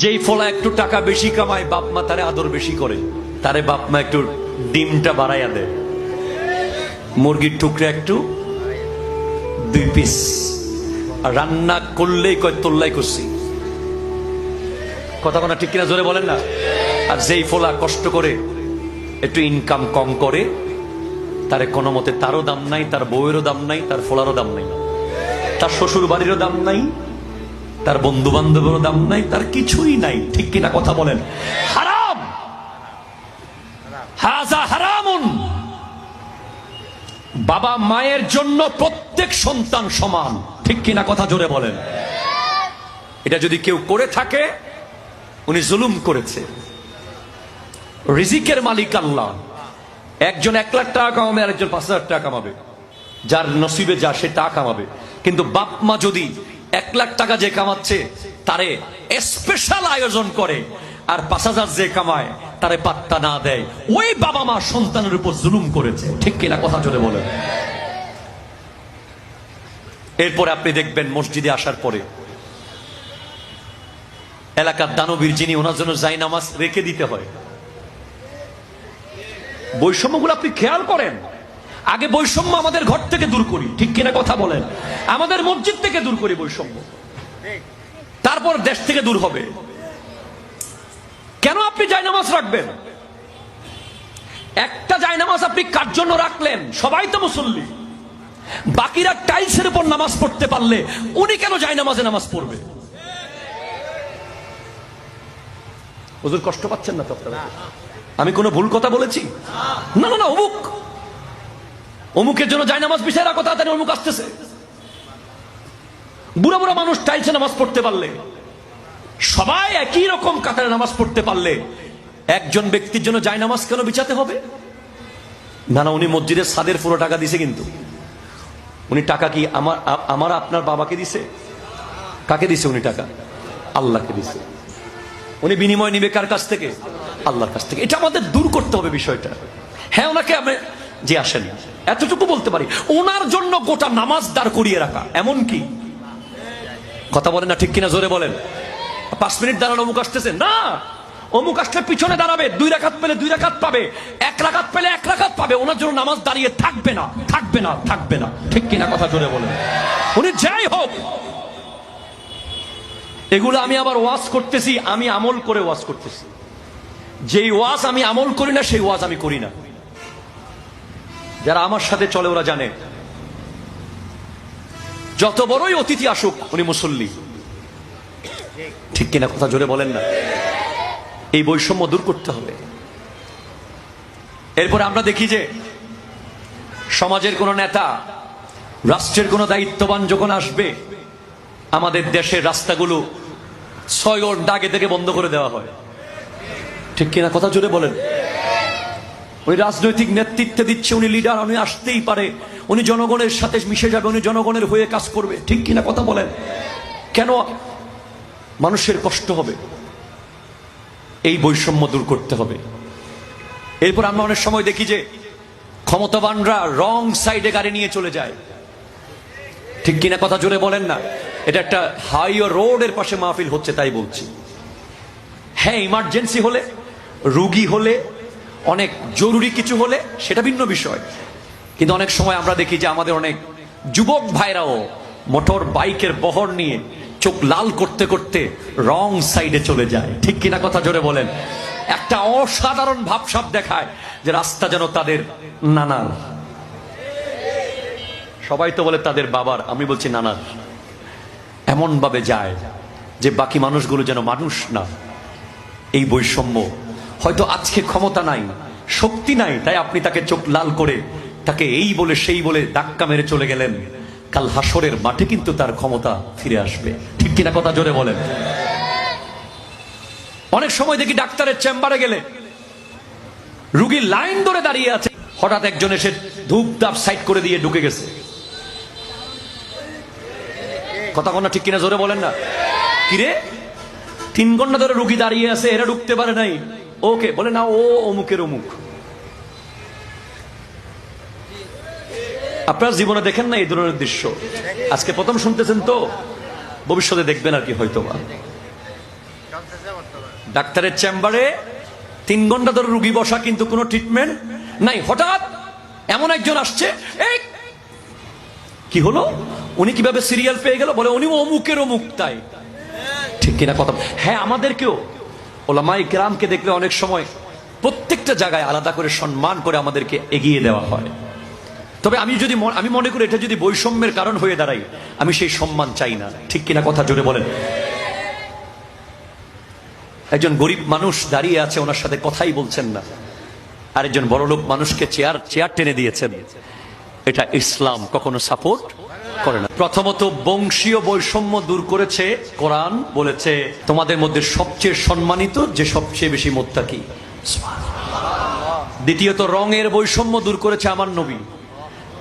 যেই ফলা একটু টাকা বেশি কামায়, বাপ মা তারে আদর বেশি করে, তারে বাপ মা একটু ডিমটা বাড়াইয়া দেয়, মুরগির টুকরা একটু 2 পিস, আর রান্না করলেই কয় তোল্লাই করছি। কথা কোনো ঠিক কিনা জোরে বলেন না। আর যেই ফলা কষ্ট করে একটু ইনকাম কম করে, তারে কোনো মতে তারও দাম নাই, তার বউয়েরও দাম নাই, তার ফলারও দাম নাই, তার শ্বশুর বাড়িরও দাম নাই, তার বন্ধু বান্ধবেরও দাম নাই, তার কিছুই নাই। ঠিক কিনা কথা বলেন। হারাম, হাযা হারামুন। বাবা মায়ের জন্য প্রত্যেক সন্তান সমান। ঠিক কিনা কথা জোরে বলেন। এটা যদি কেউ করে থাকে, উনি জুলুম করেছে। রিজিকের মালিক আল্লাহ। একজন 1 লাখ টাকা কামাবে, আর একজন 5,000 টাকা কামাবে। যার নসিবে যা সে টাকা কামাবে। কিন্তু বাপ মা যদি 1 লাখ টাকা যে কামাচ্ছে তারে স্পেশাল আয়োজন করে, আর 5,000 যে কামায় তারে পাত্তা না দেয়, ওই বাবা মা সন্তানের উপর জুলুম করেছে। ঠিক কিনা কথা জোরে বলেন। এরপরে আপনি দেখবেন মসজিদে আসার পরে এলাকার দানবীর যিনি, ওনার জন্য জায়নামাজ রেখে দিতে হয়। বৈষম্যগুলো আপনি খেয়াল করেন। আগে বৈষম্য আমাদের ঘর থেকে দূর করি। ঠিক কিনা কথা বলেন। আমাদের মসজিদ থেকে দূর করি বৈষম্য, তারপর দেশ থেকে দূর হবে। কেন আপনি জায়নামাজ রাখবেন? একটা জায়নামাজ আপনি কার জন্য রাখলেন? সবাই তো মুসল্লি, বাকিরা টাইলসের উপর নামাজ পড়তে পারলে উনি কেন জায়নামাজে নামাজ পড়বে? হুজুর কষ্ট পাচ্ছেন না তো আপনারা? আমি কোনো ভুল কথা বলেছি? না না না, অমুকের জন্য জায়নামাজ বিছায় রাখো, তাড়াতাড়ি অমুক আসতেছে। বুড়া বুড়া মানুষ টাইলসে নামাজ পড়তে পারলে, সবাই একই রকম কাতারে নামাজ পড়তে পারলে, একজন ব্যক্তির জন্য জায়নামাজ কেন বিছাতে হবে? না না, উনি মসজিদের ছাদের পুরো টাকা দিছে। কিন্তু উনি টাকা কি আমার আপনার বাবাকে দিছে? কাকে দিছে উনি টাকা? আল্লাহকে দিছে। উনি বিনিময় নিবে কার কাছ থেকে? আল্লাহর কাছ থেকে। এটা আমাদের দূর করতে হবে বিষয়টা। হ্যাঁ, ওনাকে আমি যে আসেন এতটুকু বলতে পারি, ওনার জন্য গোটা নামাজ দাঁড় করিয়ে রাখা এমন কি? কথা বলেন না ঠিক কিনা জোরে বলেন। 5 মিনিট দাঁড়ানো, অমুক আসতেছে না, অমুক আসলে পিছনে দাঁড়াবে, 2 রাকাত পেলে 2 রাকাত পাবে, 1 রাকাত পেলে 1 রাকাত পাবে। ওনার জন্য নামাজ দাঁড়িয়ে থাকবে না, থাকবে না, থাকবে না। ঠিক কিনা কথা জোরে বলেন। উনি যাই হোক, এগুলো আমি আবার ওয়াজ করতেছি, আমি আমল করে ওয়াজ করতেছি। যেই ওয়াজ আমি আমল করি না, সেই ওয়াজ আমি করি না। যারা আমার সাথে চলে ওরা জানে, যত বড়ই অতিথি আসুক উনি মুসল্লি। ঠিক কিনা কথা জোরে বলেন না। এই বৈষম্য দূর করতে হবে। এরপরে আমরা দেখি যে সমাজের কোন নেতা, রাষ্ট্রের কোন দায়িত্ববান যখন আসবে, আমাদের দেশের রাস্তাগুলো 6 দাগে থেকে বন্ধ করে দেওয়া হয়। ঠিক কিনা কথা জোরে বলেন। উনি রাজনৈতিক নেতৃত্বে দিচ্ছে, উনি লিডার, উনি আসতেই পারে, উনি জনগণের সাথে মিশে যাবে, উনি জনগণের হয়ে কাজ করবে। ঠিক কিনা কথা বলেন। কেন মানুষের কষ্ট হবে? এই বৈষম্য দূর করতে হবে। এরপর আমরা অনেক সময় দেখি যে ক্ষমতাবানরা রং সাইডে গাড়ি নিয়ে চলে যায়। ঠিক কিনা কথা জোরে বলেন না। এটা একটা হাইওয়ে রোডের পাশে মাহফিল হচ্ছে তাই বলছি। হ্যাঁ, ইমার্জেন্সি হলে, রোগী হলে, অনেক জরুরি কিছু হলে সেটা ভিন্ন বিষয়। কিন্তু অনেক সময় আমরা দেখি যে আমাদের অনেক যুবক ভাইরাও মোটর বাইকের বহর নিয়ে চোখ লাল করতে করতে রং সাইডে চলে যায়। ঠিক কিনা কথা জোরে বলেন। একটা অসাধারণ ভাবসাব দেখায় যে রাস্তা যেন তাদের নানার। সবাই তো বলে তাদের বাবার, আমি বলছি নানার। এমন ভাবে যায় যে বাকি মানুষগুলো যেন মানুষ না। এই বৈষম্য, হয়তো আজকে ক্ষমতা নাই, শক্তি নাই, তাই আপনি তাকে চোখ লাল করে তাকে এই বলে সেই বলে ধাক্কা মেরে চলে গেলেন। কাল হাসরের মাঠে কিন্তু তার ক্ষমতা ফিরে আসবে। ঠিক কিনা কথা জোরে বলেন। অনেক সময় দেখি ডাক্তারের চেম্বারে গেলে রোগী লাইন ধরে দাঁড়িয়ে আছে, হঠাৎ একজন এসে ধূপ ধাপ সাইড করে দিয়ে ঢুকে গেছে। কথা কোন ঠিক কিনা জোরে বলেন না। কিরে, 3 ঘন্টা ধরে রোগী দাঁড়িয়ে আছে, এরা ঢুকতে পারে নাই, ওকে বলে না ও অমুকের অমুক। আপনার জীবনে দেখেন না এই ধরনের দৃশ্য? আজকে প্রথম শুনতেছেন তো, ভবিষ্যতে দেখবেন আর কি হয়তো বা। ডাক্তারের চেম্বারে 3 ঘন্টা ধরে রুগী বসা, কিন্তু কোনো ট্রিটমেন্ট নাই। হঠাৎ এমন একজন আসছে, এই কি হলো, উনি কিভাবে সিরিয়াল পেয়ে গেল, বলে উনি অমুকের অমুক। তাই ঠিক কিনা কথা? হ্যাঁ, আমাদেরকেও ওলামায়ে কেরামকে দেখলে অনেক সময় প্রত্যেকটা জায়গায় আলাদা করে সম্মান করে আমাদেরকে এগিয়ে দেওয়া হয়। তবে আমি মনে করি এটা যদি বৈষম্যের কারণ হয়ে দাঁড়াই, আমি সেই সম্মান চাই না। ঠিক কিনা কথা জোরে বলেন। একজন গরিব মানুষ দাঁড়িয়ে আছে, ওনার সাথে কথাই বলছেন না, আরেকজন বড়লোক মানুষকে চেয়ার টেনে দিয়েছেন। এটা ইসলাম কখনো সাপোর্ট করে না। প্রথমত বংশীয় বৈষম্য দূর করেছে কোরআন, বলেছে তোমাদের মধ্যে সবচেয়ে সম্মানিত যে সবচেয়ে বেশি মুত্তাকি। দ্বিতীয়ত রঙের বৈষম্য দূর করেছে আমার নবী,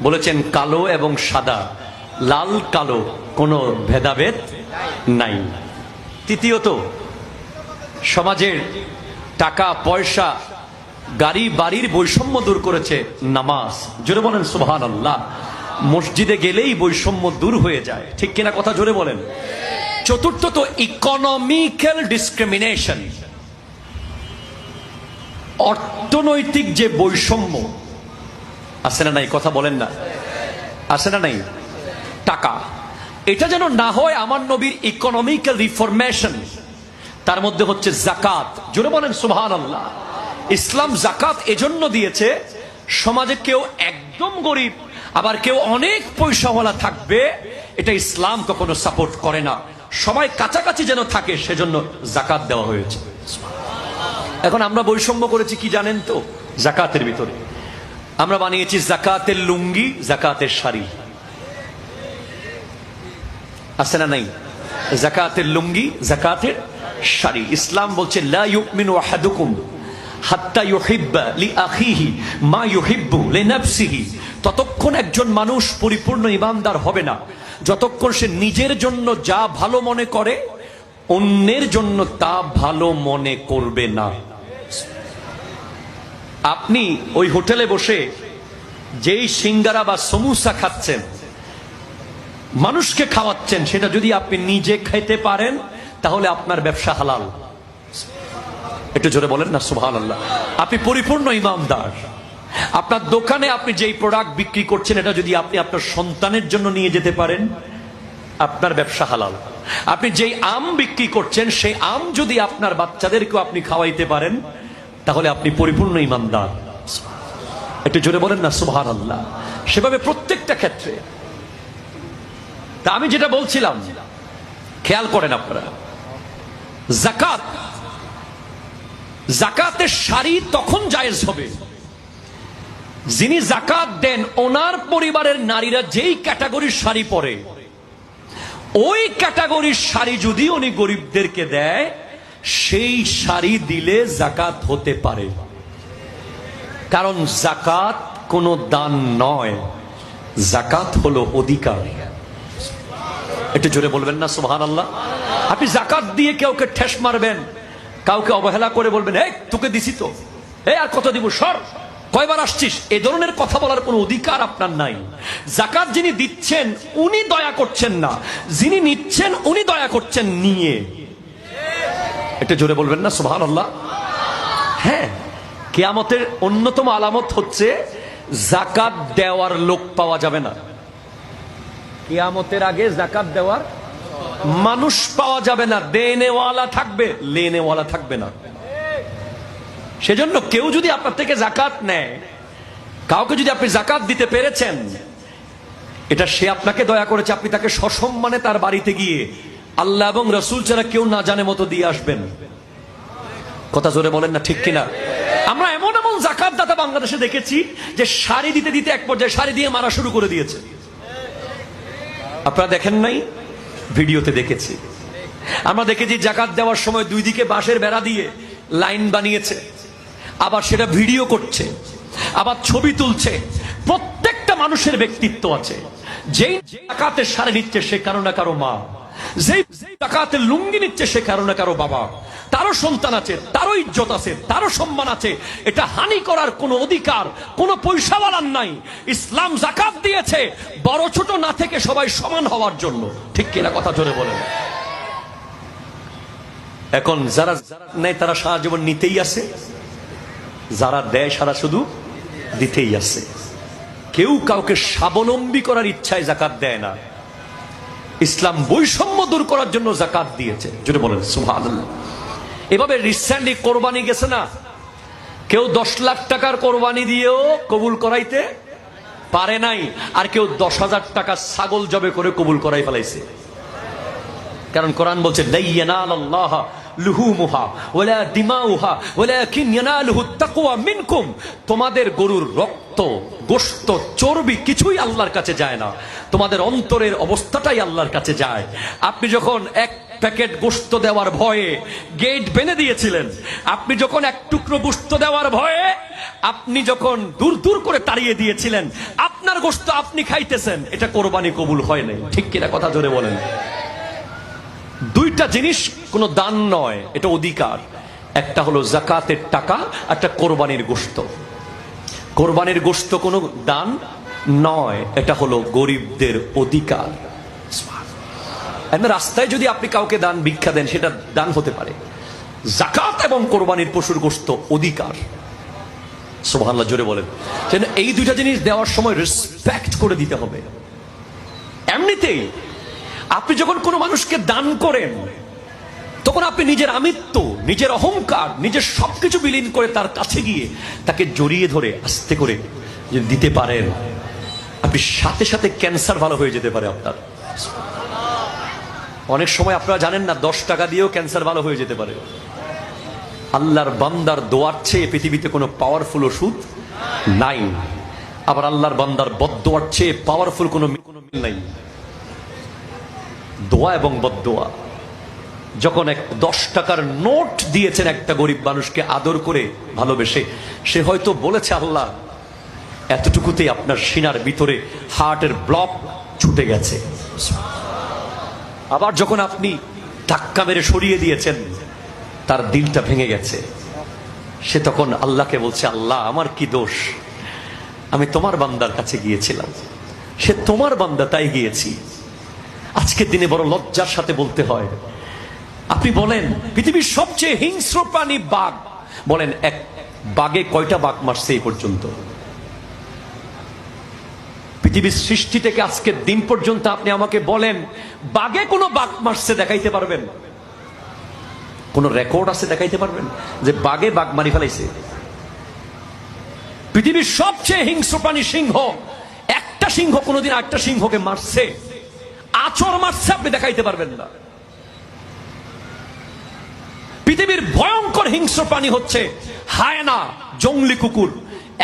বলেছেন কালো এবং সাদা, লাল কালো কোনো ভেদাভেদ নাই। তৃতীয়ত সমাজের টাকা পয়সা গাড়ি বাড়ির বৈষম্য দূর করেছে নামাজ। জোরে বলেন সুবহানাল্লাহ। মসজিদে গেলেই বৈষম্য দূর হয়ে যায়। ঠিক কিনা কথা জোরে বলেন। চতুর্থত ইকোনমিক্যাল ডিসক্রিমিনেশন, অর্থনৈতিক যে বৈষম্য আছে না নাই, কথা বলেন না, আছে না নাই, টাকা, এটা যেন না হয়। আমার নবীর ইকোনমিক্যাল রিফরমেশন, তার মধ্যে হচ্ছে যাকাত। জোরে বলেন সুবহানাল্লাহ। ইসলাম যাকাত এজন্য দিয়েছে, সমাজে কেউ একদম গরিব আবার কেউ অনেক পয়সাওয়ালা থাকবে, এটা ইসলাম কখনো সাপোর্ট করে না। সবাই কাছাকাছি যেন থাকে, সেজন্য যাকাত দেওয়া হয়েছে। এখন আমরা বৈষম্য করেছি কি জানেন তো? যাকাতের ভিতরে আমরা বানিয়েছি যাকাতের লুঙ্গি, যাকাতের শাড়ি, আছে না নাই? যাকাতের লুঙ্গি, যাকাতের শাড়ি। ইসলাম বলছে লা ইউমিনু আহাদুকুম হাত্তা ইউহিব্বা লিআখিহি মা ইউহিব্বু লিনাফসিহি। ততক্ষণ একজন মানুষ পরিপূর্ণ ঈমানদার হবে না যতক্ষণ সে নিজের জন্য যা ভালো মনে করে অন্যের জন্য তা ভালো মনে করবে না। আপনি ওই হোটেলে বসে যেই সিঙ্গারা বা সমুসা খাচ্ছেন, মানুষকে খাওয়াচ্ছেন, সেটা যদি আপনি নিজে খেতে পারেন তাহলে আপনার ব্যবসা হালাল। একটু জোরে বলেন না সুবহানাল্লাহ। আপনি পরিপূর্ণ ঈমানদার। আপনার দোকানে আপনি যেই প্রোডাক্ট বিক্রি করছেন, এটা যদি আপনি আপনার সন্তানের জন্য নিয়ে যেতে পারেন, আপনার ব্যবসা হালাল। আপনি যেই আম বিক্রি করছেন, সেই আম যদি আপনার বাচ্চাদেরকেও আপনি খাওয়াইতে পারেন, তাহলে আপনি পরিপূর্ণ ঈমানদার। একটু জোরে বলেন না সুবহানাল্লাহ। সেভাবে প্রত্যেকটা ক্ষেত্রে। তা আমি যেটা বলছিলাম, খেয়াল করেন আপনারা, যাকাত, যাকাতের শাড়ি তখন জায়েজ হবে যিনি যাকাত দেন ওনার পরিবারের নারীরা যেই ক্যাটাগরির শাড়ি পরে, ওই ক্যাটাগরির শাড়ি যদি উনি গরিবদেরকে দেয়, সেই শাড়ি দিলে যাকাত হতে পারে। কারণ যাকাত কোনো দান নয়, যাকাত হলো অধিকার। একটু জোরে বলবেন না সুবহানাল্লাহ। আপনি যাকাত দিয়ে কাউকে ঠেস মারবেন, কাউকে অবহেলা করে বলবেন এই তোকে দিছি তো, এই আর কত দিব, সর, কয়বার আসছিস, এই ধরনের কথা বলার কোনো অধিকার আপনার নাই। যাকাত যিনি দিচ্ছেন উনি দয়া করছেন না, যিনি নিচ্ছেন উনি দয়া করছেন নিয়ে। একটু জোরে বলবেন না সুবহানাল্লাহ। হ্যাঁ, কিয়ামতের অন্যতম আলামত হচ্ছে যাকাত দেওয়ার লোক পাওয়া যাবে না। কিয়ামতের আগে যাকাত দেওয়ার মানুষ পাওয়া যাবে না। দেনেওয়ালা থাকবে, লেনেওয়ালা থাকবে না। সেজন্য কেউ যদি আপনার থেকে যাকাত নেয়, কাউকে যদি আপনি যাকাত দিতে পেরেছেন, এটা সে আপনাকে দয়া করেছে, আপনি তাকে সসম্মানে তার বাড়িতে গিয়ে আল্লাহ এবং রাসূল ছাড়া কেউ না জানে মতো দিয়ে আসবেন। কথা জোরে বলেন না ঠিক কিনা? আমরা এমন এমন যাকাত দাতা বাংলাদেশে দেখেছি যে শাড়ি দিতে দিতে এক পর্যায়ে শাড়ি দিয়ে মারা শুরু করে দিয়েছে। আপনারা দেখেন নাই? ভিডিওতে দেখেছি। আমরা দেখেছি যাকাত দেওয়ার সময় দুই দিকে বাঁশের বেড়া দিয়ে লাইন বানিয়েছে, আবার সেটা ভিডিও করছে, আবার ছবি তুলছে। প্রত্যেকটা মানুষের ব্যক্তিত্ব আছে। যেই যাকাতের শাড়ি নিচ্ছে সে কারো না কারো মা, যেই যাকাতের লুঙ্গি নিচ্ছে সে কারো না কারো বাবা, তারও সন্তান আছে, তারও ইজ্জত আছে, তারও সম্মান আছে। এটা হানি করার কোনো অধিকার কোনো পয়সাওয়ালার নাই। ইসলাম যাকাত দিয়েছে বড় ছোট না থেকে সবাই সমান হওয়ার জন্য। ঠিক কিনা কথা জোরে বলেন। এখন যারা নেয় তারা সারা জীবন নিতেই আছে, যারা দেয় সারা শুধু দিতেই আছে। কেউ কাউকে স্বাবলম্বী করার ইচ্ছায় যাকাত দেয় না। ইসলাম বৈষম্য দূর করার জন্য যাকাত দিয়েছে, যদি বলেন সুবহানাল্লাহ। এভাবে রিসেন্টলি কোরবানি গেছে না, কেউ 10 লাখ টাকার কোরবানি দিয়েও কবুল করাইতে পারে নাই, আর কেউ 10,000 টাকা ছাগল জবে করে কবুল করাই ফেলাইছে। কারণ কোরআন বলছে লা ইয়ানালাল্লাহা লুহুমুহা ওয়ালা দিমাউহা ওয়ালাকিন ইয়ানালুহুত তাকওয়া মিনকুম। তোমাদের গরুর রক্ত, গোশত, চর্বি কিছুই আল্লাহর কাছে যায় না, তোমাদের অন্তরের অবস্থাটাই আল্লাহর কাছে যায়। আপনি যখন এক প্যাকেট গোশত দেওয়ার ভয়ে গেট বেঁধে দিয়েছিলেন, আপনি যখন এক টুকরো গোশত দেওয়ার ভয়ে আপনি যখন দূর দূর করে তাড়িয়ে দিয়েছিলেন, আপনার গোশত আপনি খাইতেছেন, এটা কোরবানি কবুল হয় নাই। ঠিক কিনা কথা জোরে বলেন। দুইটা জিনিস কোনো দান নয়, এটা অধিকার। একটা হলো যাকাতের টাকা, একটা কোরবানির গোশত। কোরবানির গোশত কোনো দান নয়, এটা হলো গরিবদের অধিকার। রাস্তায় যদি আপনি কাউকে দান ভিক্ষা দেন, সেটা দান হতে পারে। যাকাত এবং কোরবানির পশুর গোশত অধিকার। সুবহানাল্লাহ জোরে বলেন। এই দুইটা জিনিস দেওয়ার সময় রেসপেক্ট করে দিতে হবে। এমনিতেই আপনি যখন কোনো মানুষকে দান করেন, তখন আপনি নিজের আমিত্ব, নিজের অহংকার, নিজের সবকিছু বিলীন করে তার কাছে গিয়ে তাকে জড়িয়ে ধরে আস্তে করে যদি দিতে পারেন, আপনি সাথে সাথে ক্যান্সার ভালো হয়ে যেতে পারে আপনার। অনেক সময় আপনারা জানেন না, 10 টাকা দিয়েও ক্যান্সার ভালো হয়ে যেতে পারে। আল্লাহর বান্দার দোয়ার চেয়ে পৃথিবীতে কোনো পাওয়ারফুল ওষুধ নাই। আবার আল্লাহর বান্দার বদদোয়ার চেয়ে পাওয়ারফুল কোনো মিল নাই। দোয়া এবং বদদোয়া। যখন 10 টাকার নোট দিয়েছেন একটা গরিব মানুষকে আদর করে ভালোবেসে, সে হয়তো বলেছে আল্লাহ এতটুকুতেই আপনার সিনার ভিতরে হার্টের ব্লক ছুটে গেছে। আবার যখন আপনি ধাক্কা মেরে সরিয়ে দিয়েছেন, তার দিলটা ভেঙে গেছে, সে তখন আল্লাহকে বলছে আল্লাহ আমার কি দোষ, আমি তোমার বান্দার কাছে গিয়েছিলাম, সে তোমার বান্দা তাই গিয়েছি। আজকের দিনে বড় লজ্জার সাথে বলতে হয়, আপনি বলেন পৃথিবীর সবচেয়ে হিংস্র প্রাণী বাঘ, বলেন এক বাঘে কয়টা বাঘ মারছে এই পর্যন্ত? পৃথিবীর সৃষ্টি থেকে আজকের দিন পর্যন্ত আপনি আমাকে বলেন বাঘে কোনো বাঘ মারছে দেখাইতে পারবেন? কোন রেকর্ড আছে দেখাইতে পারবেন যে বাঘে বাঘ মারি ফেলাইছে? পৃথিবীর সবচেয়ে হিংস্র প্রাণী সিংহ, একটা সিংহ কোনোদিন একটা সিংহকে মারছে, আচর মারছে আপনি দেখাইতে পারবেন না। পৃথিবীর ভয়ঙ্কর হিংস্র প্রাণী হচ্ছে হায়না, জংলি কুকুর।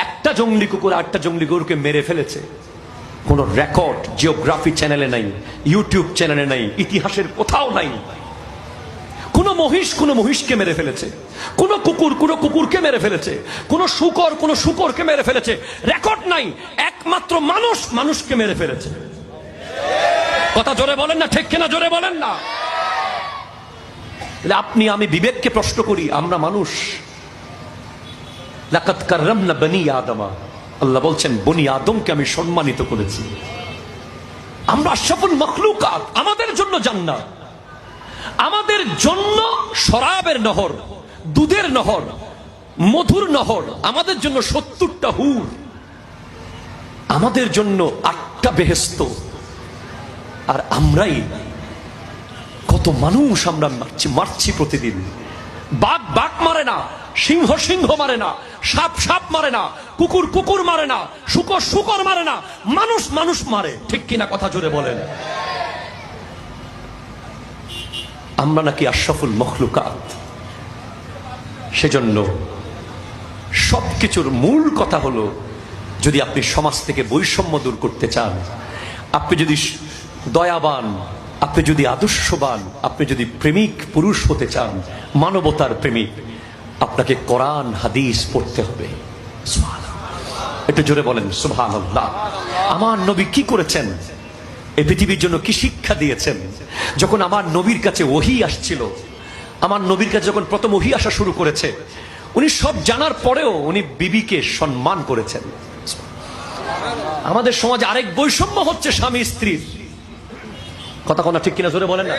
একটা জংলি কুকুর আরেকটা জংলি কুকুরকে মেরে ফেলেছে, কোন রেকর্ড জিওগ্রাফি চ্যানেলে নাই, ইউটিউব চ্যানেলে নাই, ইতিহাসের কোথাও নাই। কোন মহিষকে মেরে ফেলেছে, কোন কুকুরকে মেরে ফেলেছে, কোন শুকরকে মেরে ফেলেছে, রেকর্ড নাই। একমাত্র মানুষকে মেরে ফেলেছে। কথা জোরে বলেন না, ঠিক কিনা জোরে বলেন না। আপনি আমি বিবেককে প্রশ্ন করি, আমরা মানুষ। লাকাদ কাররামনা বনি আদমা, আল্লাহ বলছেন বনি আদমকে আমি সম্মানিত করেছি। আমরা আশরাফুল মাখলুকাত, আমাদের জন্য জান্নাত, আমাদের জন্য শরাবের নহর, দুধের নহর, মধুর নহর, আমাদের জন্য 70টা হুর, আমাদের জন্য 8টা বেহেশত। আর আমরাই কত মানুষ আমরা মারছি প্রতিদিন। বাঘ মারে না, সিংহ মারে না, সাপ মারে না, কুকুর মারে না, শুকর মারে না, মানুষ মারে। ঠিক কিনা কথা জোরে বলেন। আমরা নাকি আশরাফুল মখলুকাত। সেজন্য সবকিছুর মূল কথা হলো, যদি আপনি সমাজ থেকে বৈষম্য দূর করতে চান, আপনি যদি দয়াবান, আপনি যদি আদর্শবান, আপনি যদি প্রেমিক পুরুষ হতে চান, মানবতার প্রেমিক, আপনাকে কোরআন হাদিস পড়তে হবে। একটু জোরে বলেন সুবহানাল্লাহ। আমার নবী কি করেছেন, এই পৃথিবীর জন্য কি শিক্ষা দিয়েছেন? যখন আমার নবীর কাছে ওহী আসছিল, আমার নবীর কাছে যখন প্রথম ওহী আসা শুরু করেছে, উনি সব জানার পরেও উনি বিবিকে সম্মান করেছেন। আমাদের সমাজে আরেক বৈষম্য হচ্ছে স্বামী স্ত্রীর। কথা কোনা ঠিক কিনা জোরে বলেন না।